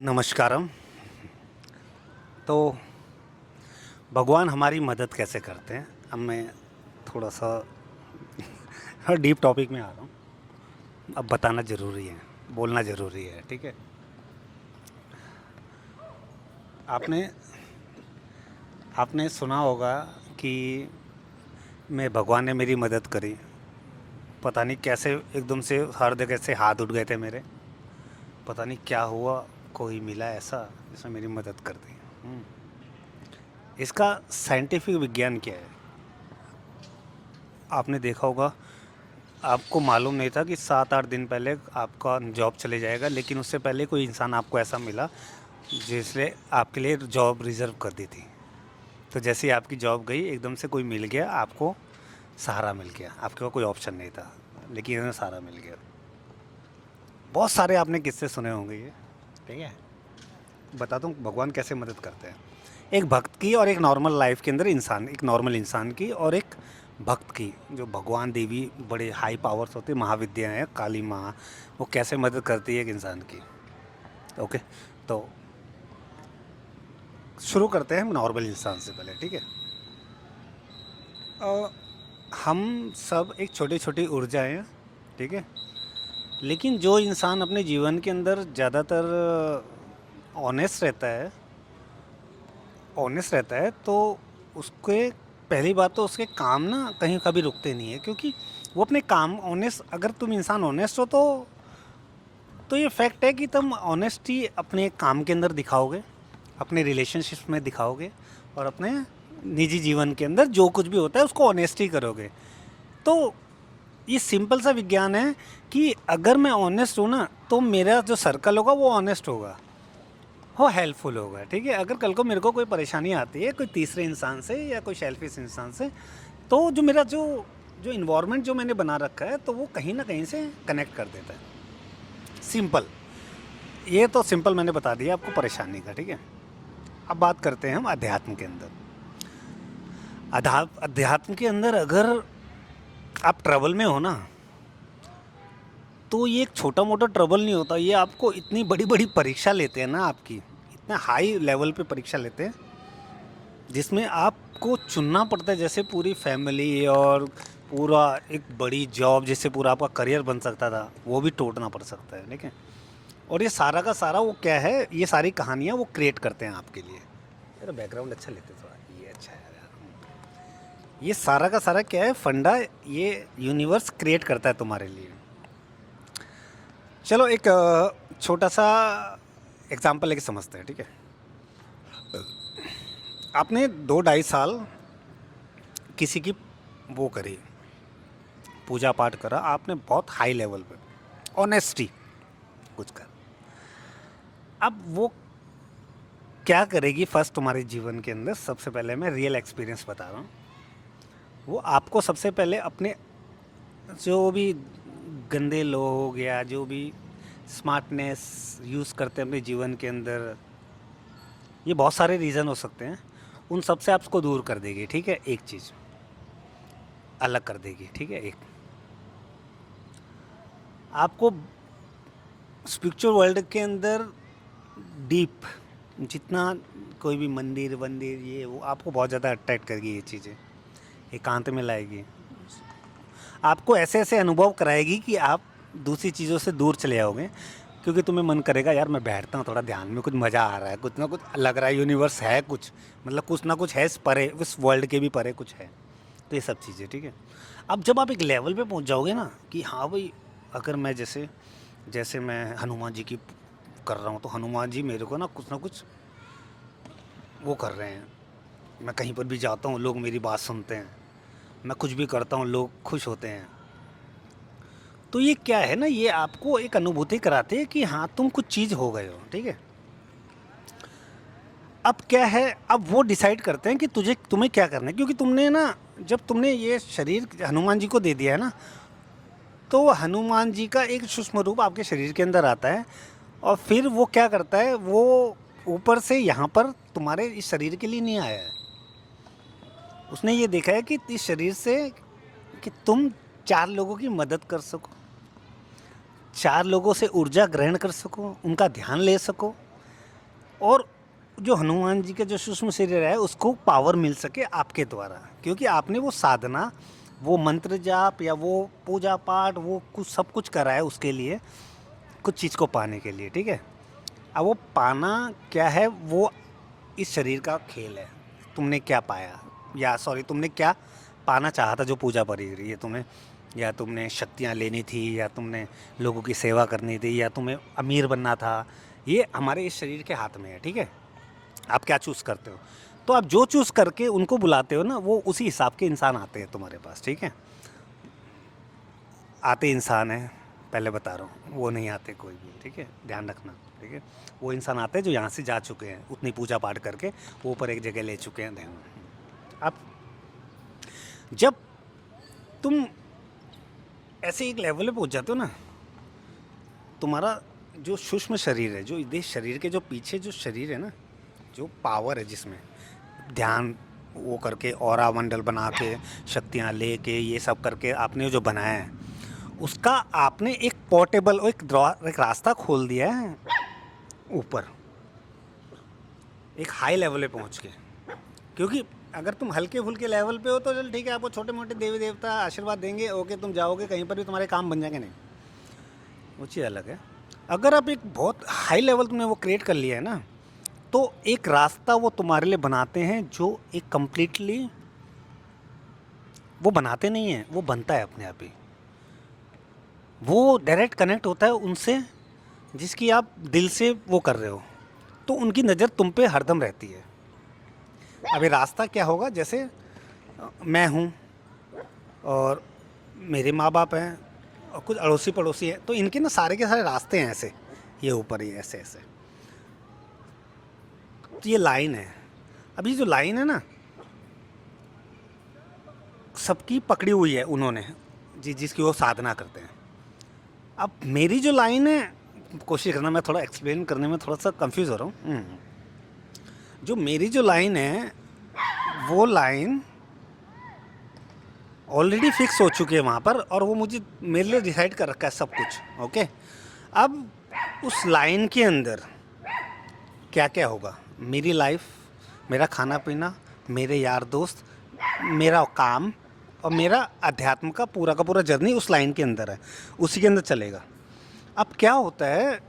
नमस्कारम। तो भगवान हमारी मदद कैसे करते हैं? अब मैं थोड़ा सा डीप टॉपिक में आ रहा हूँ। अब बताना ज़रूरी है, बोलना ज़रूरी है, ठीक है? आपने आपने सुना होगा कि मैं भगवान ने मेरी मदद करी। पता नहीं कैसे एकदम से हर जगह से हाथ उठ गए थे मेरे। पता नहीं क्या हुआ, कोई मिला ऐसा जिसने मेरी मदद कर दी। इसका साइंटिफिक विज्ञान क्या है? आपने देखा होगा, आपको मालूम नहीं था कि 7-8 दिन पहले आपका जॉब चले जाएगा, लेकिन उससे पहले कोई इंसान आपको ऐसा मिला जिसने आपके लिए जॉब रिज़र्व कर दी थी। तो जैसे ही आपकी जॉब गई, एकदम से कोई मिल गया, आपको सहारा मिल गया। आपके पास कोई ऑप्शन नहीं था, लेकिन इन्हें सहारा मिल गया। बहुत सारे आपने किस्से सुने होंगे ये, ठीक है? बताता हूँ भगवान कैसे मदद करते हैं। एक भक्त की और एक नॉर्मल लाइफ के अंदर इंसान, एक नॉर्मल इंसान की और एक भक्त की, जो भगवान देवी बड़े हाई पावर्स होते हैं, महाविद्या हैं, काली माँ, वो कैसे मदद करती है एक इंसान की। ओके, तो शुरू करते हैं हम नॉर्मल इंसान से पहले, ठीक है? अ, हम सब एक छोटी छोटी ऊर्जाएं हैं, ठीक है? लेकिन जो इंसान अपने जीवन के अंदर ज़्यादातर ऑनेस्ट रहता है तो उसके पहली बात तो उसके काम ना कहीं कभी रुकते नहीं है, क्योंकि वो अपने काम ऑनेस्ट, अगर तुम इंसान ऑनेस्ट हो तो ये फैक्ट है कि तुम ऑनेस्टी अपने काम के अंदर दिखाओगे, अपने रिलेशनशिप्स में दिखाओगे, और अपने निजी जीवन के अंदर जो कुछ भी होता है उसको ऑनेस्टी करोगे। तो ये सिंपल सा विज्ञान है कि अगर मैं ऑनेस्ट हूँ ना, तो मेरा जो सर्कल होगा वो ऑनेस्ट होगा, वो हेल्पफुल होगा, ठीक है? अगर कल को मेरे को कोई परेशानी आती है कोई तीसरे इंसान से या कोई सेल्फिश इंसान से, तो जो मेरा जो जो इन्वायरमेंट जो मैंने बना रखा है, तो वो कहीं ना कहीं से कनेक्ट कर देता है। सिंपल, ये तो सिंपल मैंने बता दिया आपको परेशानी का, ठीक है? अब बात करते हैं हम अध्यात्म के अंदर। अध्यात्म के अंदर अगर आप ट्रबल में हो ना, तो ये एक छोटा मोटा ट्रबल नहीं होता, ये आपको इतनी बड़ी बड़ी परीक्षा लेते हैं ना, आपकी इतना हाई लेवल पे परीक्षा लेते हैं, जिसमें आपको चुनना पड़ता है, जैसे पूरी फैमिली और पूरा एक बड़ी जॉब, जिससे पूरा आपका करियर बन सकता था, वो भी टूटना पड़ सकता है, ठीक है? और ये सारा का सारा वो क्या है, ये सारी कहानियाँ वो क्रिएट करते हैं आपके लिए। यार बैकग्राउंड अच्छा लेते थोड़ा, ये अच्छा है यार। ये सारा का सारा क्या है, फंडा, ये यूनिवर्स क्रिएट करता है तुम्हारे लिए। चलो एक छोटा सा एग्जांपल लेके समझते हैं, ठीक है? आपने 2-2.5 साल किसी की वो करी, पूजा पाठ करा आपने बहुत हाई लेवल पे, ऑनेस्टी कुछ कर। अब वो क्या करेगी फर्स्ट तुम्हारे जीवन के अंदर, सबसे पहले मैं रियल एक्सपीरियंस बता रहा हूँ। वो आपको सबसे पहले अपने जो भी गंदे लोग या जो भी स्मार्टनेस यूज़ करते हैं अपने जीवन के अंदर, ये बहुत सारे रीज़न हो सकते हैं, उन सब से आपको दूर कर देगी, ठीक है? एक चीज़ अलग कर देगी, ठीक है? एक आपको स्पिरिचुअल वर्ल्ड के अंदर डीप, जितना कोई भी मंदिर वंदिर ये वो आपको बहुत ज़्यादा अट्रैक्ट करेगी, ये चीज़ें एकांत में लाएगी, आपको ऐसे ऐसे अनुभव कराएगी कि आप दूसरी चीज़ों से दूर चले जाओगे, क्योंकि तुम्हें मन करेगा यार मैं बैठता हूँ थोड़ा ध्यान में, कुछ मज़ा आ रहा है, कुछ ना कुछ लग रहा है, यूनिवर्स है कुछ, मतलब कुछ ना कुछ है, इस परे, उस वर्ल्ड के भी परे कुछ है। तो ये सब चीज़ें, ठीक है? अब जब आप एक लेवल पे पहुँच जाओगे ना कि हाँ भाई, अगर मैं जैसे जैसे मैं हनुमान जी की कर रहा हूँ, तो हनुमान जी मेरे को ना कुछ वो कर रहे हैं, मैं कहीं पर भी जाता हूँ लोग मेरी बात सुनते हैं, मैं कुछ भी करता हूँ लोग खुश होते हैं। तो ये क्या है ना, ये आपको एक अनुभूति कराते हैं कि हाँ तुम कुछ चीज़ हो गए हो, ठीक है? अब क्या है, अब वो डिसाइड करते हैं कि तुम्हें क्या करना है, क्योंकि तुमने ना, जब तुमने ये शरीर हनुमान जी को दे दिया है ना, तो हनुमान जी का एक सूक्ष्म रूप आपके शरीर के अंदर आता है, और फिर वो क्या करता है, वो ऊपर से यहाँ पर तुम्हारे इस शरीर के लिए नहीं आया है। उसने ये देखा है कि इस शरीर से कि तुम 4 लोगों की मदद कर सको, 4 लोगों से ऊर्जा ग्रहण कर सको, उनका ध्यान ले सको, और जो हनुमान जी का जो सूक्ष्म शरीर है उसको पावर मिल सके आपके द्वारा, क्योंकि आपने वो साधना, वो मंत्र जाप या वो पूजा पाठ, वो कुछ सब कुछ करा है उसके लिए, कुछ चीज़ को पाने के लिए, ठीक है। अब वो पाना क्या है, वो इस शरीर का खेल है। तुमने क्या पाया, या सॉरी तुमने क्या पाना चाहा था जो पूजा पड़ी रही है तुम्हें, या तुमने शक्तियाँ लेनी थी, या तुमने लोगों की सेवा करनी थी, या तुम्हें अमीर बनना था, ये हमारे इस शरीर के हाथ में है, ठीक है। आप क्या चूज़ करते हो, तो आप जो चूज़ करके उनको बुलाते हो ना, वो उसी हिसाब के इंसान आते हैं तुम्हारे पास, ठीक है। आते इंसान हैं, पहले बता रहा हूँ, वो नहीं आते कोई भी, ठीक है, ध्यान रखना, ठीक है। वो इंसान आते हैं जो यहाँ से जा चुके हैं, उतनी पूजा पाठ करके वो ऊपर एक जगह ले चुके हैं ध्यान। अब जब तुम ऐसे एक लेवल पे पहुँच जाते हो ना, तुम्हारा जो सूक्ष्म शरीर है, जो इस शरीर के जो पीछे जो शरीर है ना, जो पावर है जिसमें ध्यान वो करके ऑरा मंडल बना के शक्तियाँ लेके ये सब करके आपने जो बनाया है, उसका आपने एक पोर्टेबल एक रास्ता खोल दिया है ऊपर, एक हाई लेवल पे पहुंच के। क्योंकि अगर तुम हल्के फुल्के लेवल पे हो तो चल ठीक है, आपको छोटे मोटे देवी देवता आशीर्वाद देंगे, ओके, तुम जाओगे कहीं पर भी तुम्हारे काम बन जाएंगे, नहीं, वो चीज़ अलग है। अगर आप एक बहुत हाई लेवल तुमने वो क्रिएट कर लिया है ना, तो एक रास्ता वो तुम्हारे लिए बनाते हैं, जो एक कम्प्लीटली वो बनाते नहीं हैं, वो बनता है अपने आप ही। वो डायरेक्ट कनेक्ट होता है उनसे जिसकी आप दिल से वो कर रहे हो, तो उनकी नज़र तुम पे हरदम रहती है। अभी रास्ता क्या होगा, जैसे मैं हूँ और मेरे माँ बाप हैं और कुछ अड़ोसी पड़ोसी हैं, तो इनके ना सारे के सारे रास्ते हैं ऐसे, ये ऊपर ही ऐसे ऐसे, तो ये लाइन है। अभी जो लाइन है ना, सबकी पकड़ी हुई है उन्होंने, जिसकी वो साधना करते हैं। अब मेरी जो लाइन है, कोशिश करना, मैं थोड़ा एक्सप्लेन करने में थोड़ा सा कंफ्यूज हो रहा हूँ। जो मेरी जो लाइन है, वो लाइन ऑलरेडी फिक्स हो चुकी है वहाँ पर, और वो मुझे मेरे लिए डिसाइड कर रखा है सब कुछ, ओके। अब उस लाइन के अंदर क्या क्या होगा, मेरी लाइफ, मेरा खाना पीना, मेरे यार दोस्त, मेरा काम और मेरा अध्यात्म का पूरा जर्नी उस लाइन के अंदर है, उसी के अंदर चलेगा। अब क्या होता है,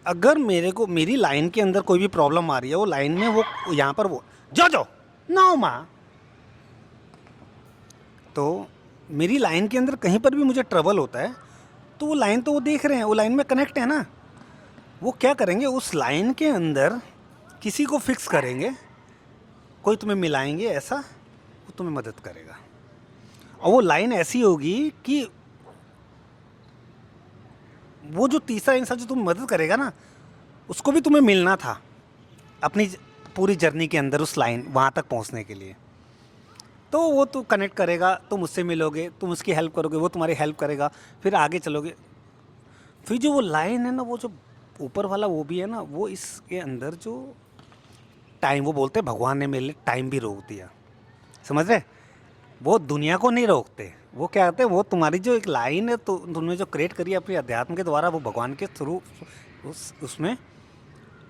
अगर मेरे को मेरी लाइन के अंदर कोई भी प्रॉब्लम आ रही है, वो लाइन में वो यहाँ पर वो जो ना माँ, तो मेरी लाइन के अंदर कहीं पर भी मुझे ट्रबल होता है, तो वो लाइन तो वो देख रहे हैं, वो लाइन में कनेक्ट है ना, वो क्या करेंगे, उस लाइन के अंदर किसी को फिक्स करेंगे, कोई तुम्हें मिलाएंगे ऐसा, वो तुम्हें मदद करेगा। और वो लाइन ऐसी होगी कि वो जो तीसरा इंसान जो तुम्हें मदद करेगा ना, उसको भी तुम्हें मिलना था अपनी पूरी जर्नी के अंदर, उस लाइन वहाँ तक पहुँचने के लिए। तो वो तो कनेक्ट करेगा, तुम उससे मिलोगे, तुम उसकी हेल्प करोगे, वो तुम्हारी हेल्प करेगा, फिर आगे चलोगे। फिर जो वो लाइन है ना, वो जो ऊपर वाला वो भी है ना, वो इसके अंदर जो टाइम, वो बोलते हैं भगवान ने मेरे लिए टाइम भी रोक दिया, समझ रहे। वो दुनिया को नहीं रोकते, वो क्या कहते हैं, वो तुम्हारी जो एक लाइन है तो तुमने जो क्रिएट करी है अपने अध्यात्म के द्वारा, वो भगवान के थ्रू उसमें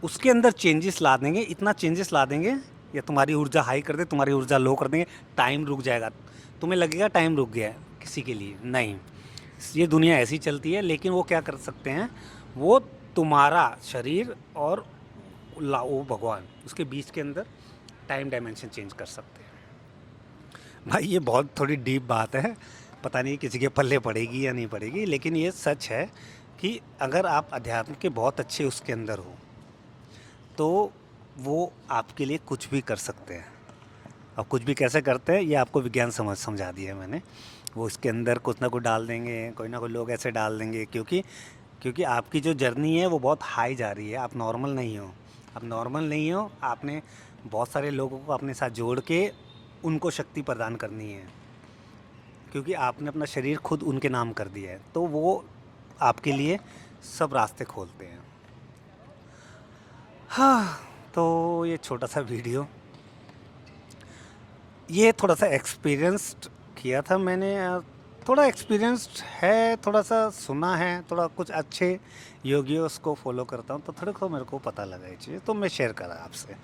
उसके अंदर चेंजेस ला देंगे, इतना चेंजेस ला देंगे, या तुम्हारी ऊर्जा हाई कर दे, तुम्हारी ऊर्जा लो कर देंगे, टाइम रुक जाएगा। तुम्हें लगेगा टाइम रुक गया है, किसी के लिए नहीं, ये दुनिया ऐसी चलती है। लेकिन वो क्या कर सकते हैं, वो तुम्हारा शरीर और वो भगवान, उसके बीच के अंदर टाइम डायमेंशन चेंज कर सकते हैं। भाई ये बहुत थोड़ी डीप बात है, पता नहीं किसी के पल्ले पड़ेगी या नहीं पड़ेगी, लेकिन ये सच है कि अगर आप अध्यात्म के बहुत अच्छे उसके अंदर हो, तो वो आपके लिए कुछ भी कर सकते हैं। अब कुछ भी कैसे करते हैं, ये आपको विज्ञान समझा दिया है मैंने। वो इसके अंदर कुछ ना कुछ डाल देंगे, कोई ना कोई लोग ऐसे डाल देंगे, क्योंकि आपकी जो जर्नी है वो बहुत हाई जा रही है, आप नॉर्मल नहीं हो। आप नॉर्मल नहीं हो, आपने बहुत सारे लोगों को अपने साथ जोड़ के उनको शक्ति प्रदान करनी है, क्योंकि आपने अपना शरीर खुद उनके नाम कर दिया है, तो वो आपके लिए सब रास्ते खोलते हैं। हाँ, तो ये छोटा सा वीडियो, ये थोड़ा सा एक्सपीरियंस्ड किया था मैंने थोड़ा एक्सपीरियंस्ड है, थोड़ा सा सुना है, थोड़ा कुछ अच्छे योगियों को फॉलो करता हूँ, तो थोड़ा को मेरे को पता लगा ये चीज़, तो मैं शेयर करा आपसे।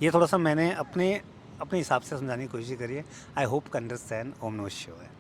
ये थोड़ा सा मैंने अपने अपने हिसाब से समझाने की कोशिश करी है। आई होप का अंडरस्टैंड। ओम नमः शिवाय।